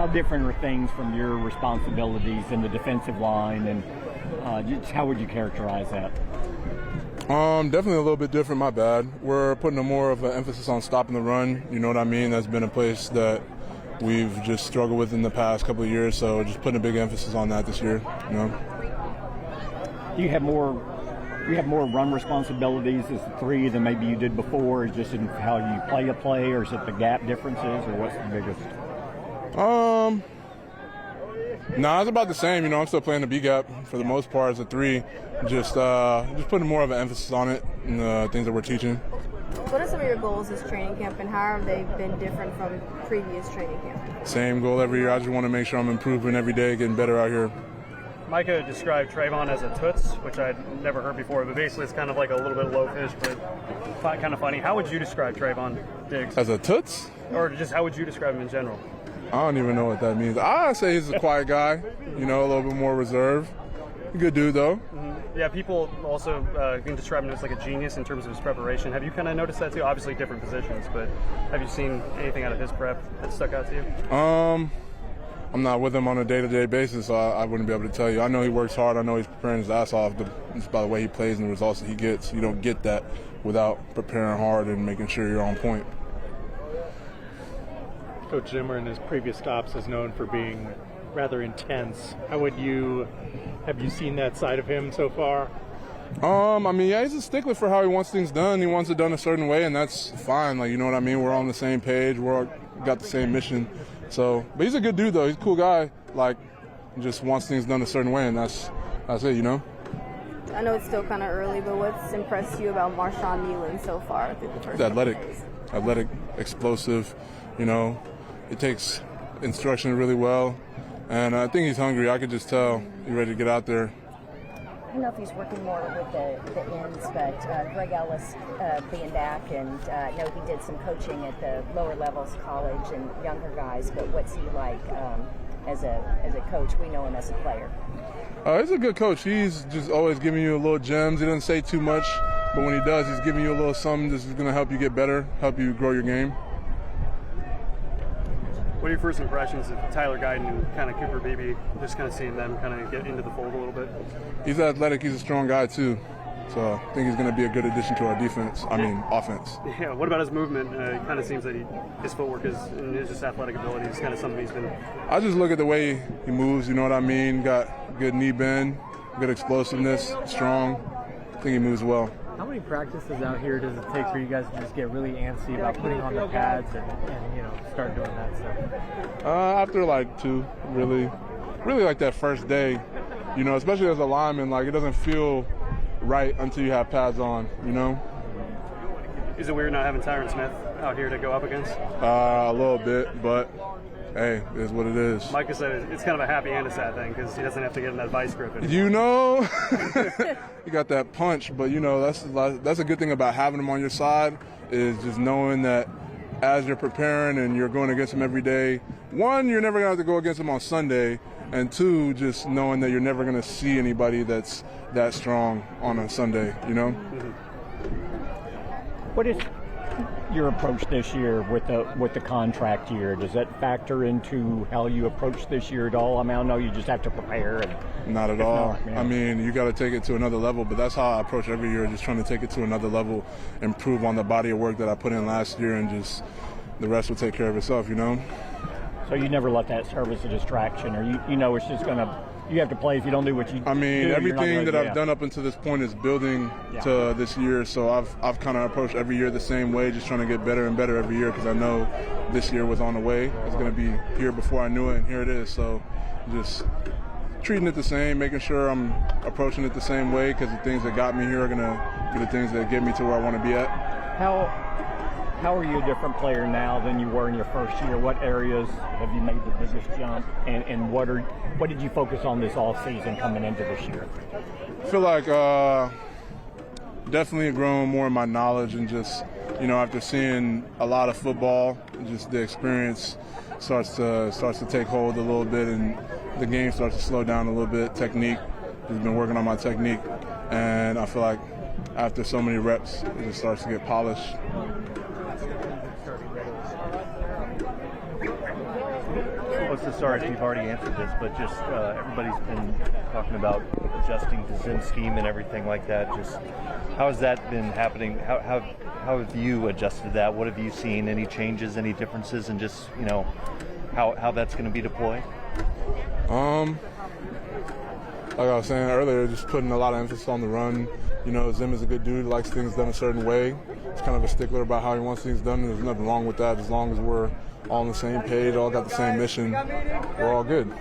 How different are things from your responsibilities in the defensive line, and how would you characterize that? Definitely a little bit different, my bad. We're putting more of an emphasis on stopping the run, you know what I mean? That's been a place that we've just struggled with in the past couple of years, so just putting a big emphasis on that this year, you know? Do you have more run responsibilities as a three than maybe you did before, just in how you play a play, or is it the gap differences, or what's the biggest? Nah, it's about the same. You know, I'm still playing the B gap for the most part as a three. Just putting more of an emphasis on it and the things that we're teaching. What are some of your goals this training camp, and how have they been different from previous training camp? Same goal every year. I just want to make sure I'm improving every day, getting better out here. Micah described Trayvon as a toots, which I'd never heard before, but basically it's kind of like a little bit low fish, but kind of funny. How would you describe Trayvon Diggs? As a toots? Or just how would you describe him in general? I don't even know what that means. I say he's a quiet guy, you know, a little bit more reserved. Good dude, though. Mm-hmm. Yeah, people also can describe him as like a genius in terms of his preparation. Have you kind of noticed that too? Obviously different positions, but have you seen anything out of his prep that stuck out to you? I'm not with him on a day-to-day basis, so I wouldn't be able to tell you. I know he works hard. I know he's preparing his ass off, but it's by the way he plays and the results that he gets. You don't get that without preparing hard and making sure you're on point. Coach Zimmer in his previous stops is known for being rather intense. Have you seen that side of him so far? I mean, yeah, he's a stickler for how he wants things done. He wants it done a certain way, and that's fine. Like, you know what I mean? We're on the same page. We're all got the same mission. So, but he's a good dude, though. He's a cool guy. Like, just wants things done a certain way, and that's it, you know? I know it's still kind of early, but what's impressed you about Marshawn Kneeland so far through the first Athletic, explosive, you know. It takes instruction really well, and I think he's hungry. I could just tell he's ready to get out there. I don't know if he's working more with the ends, but Greg Ellis being back, and I know he did some coaching at the lower levels, college and younger guys, but what's he like as a coach? We know him as a player. He's a good coach. He's just always giving you a little gems. He doesn't say too much, but when he does, he's giving you a little something that's going to help you get better, help you grow your game. What are your first impressions of Tyler Guyton and kind of Cooper Beebe, just kind of seeing them kind of get into the fold a little bit? He's athletic. He's a strong guy, too. So I think he's going to be a good addition to our offense. Yeah, what about his movement? It kind of seems that his footwork and his just athletic ability is kind of something he's been... I just look at the way he moves, you know what I mean? Got good knee bend, good explosiveness, strong. I think he moves well. How many practices out here does it take for you guys to just get really antsy about putting on the pads and you know, start doing that stuff? After like 2, really like that first day, you know, especially as a lineman, like it doesn't feel right until you have pads on, you know? Is it weird not having Tyron Smith out here to go up against? A little bit, but hey, it is what it is. Micah said it's kind of a happy and a sad thing because he doesn't have to get in that vice grip anymore. You know, you got that punch, but you know that's a good thing about having him on your side is just knowing that as you're preparing and you're going against him every day, 1, you're never gonna have to go against him on Sunday, and 2, just knowing that you're never gonna see anybody that's that strong on a Sunday. You know. Mm-hmm. What is your approach this year with the contract year? Does that factor into how you approach this year at all? I mean, I know you just have to prepare. And not at all. Not, yeah. I mean, you got to take it to another level, but that's how I approach every year, just trying to take it to another level, improve on the body of work that I put in last year, and just the rest will take care of itself, you know? So you never let that serve as a distraction, or you know it's just going to, you have to play. If you don't do what you I mean, do, everything that I've done up until this point is building to this year, so I've kind of approached every year the same way, just trying to get better and better every year because I know this year was on the way. It's going to be here before I knew it, and here it is. So just treating it the same, making sure I'm approaching it the same way because the things that got me here are going to be the things that get me to where I want to be at. How are you a different player now than you were in your first year? What areas have you made the biggest jump, and what did you focus on this all season coming into this year? I feel like definitely grown more in my knowledge, and just, you know, after seeing a lot of football, just the experience starts to take hold a little bit, and the game starts to slow down a little bit. Technique, just been working on my technique, and I feel like after so many reps, it just starts to get polished. place to start if you've already answered this, but just everybody's been talking about adjusting to Zim's scheme and everything like that. Just how has that been happening? How have you adjusted to that? What have you seen? Any changes, any differences, and just how that's going to be deployed? Like I was saying earlier, just putting a lot of emphasis on the run. Zim is a good dude, likes things done a certain way. He's kind of a stickler about how he wants things done, and there's nothing wrong with that as long as we're all on the same page, all got the same mission. We're all good.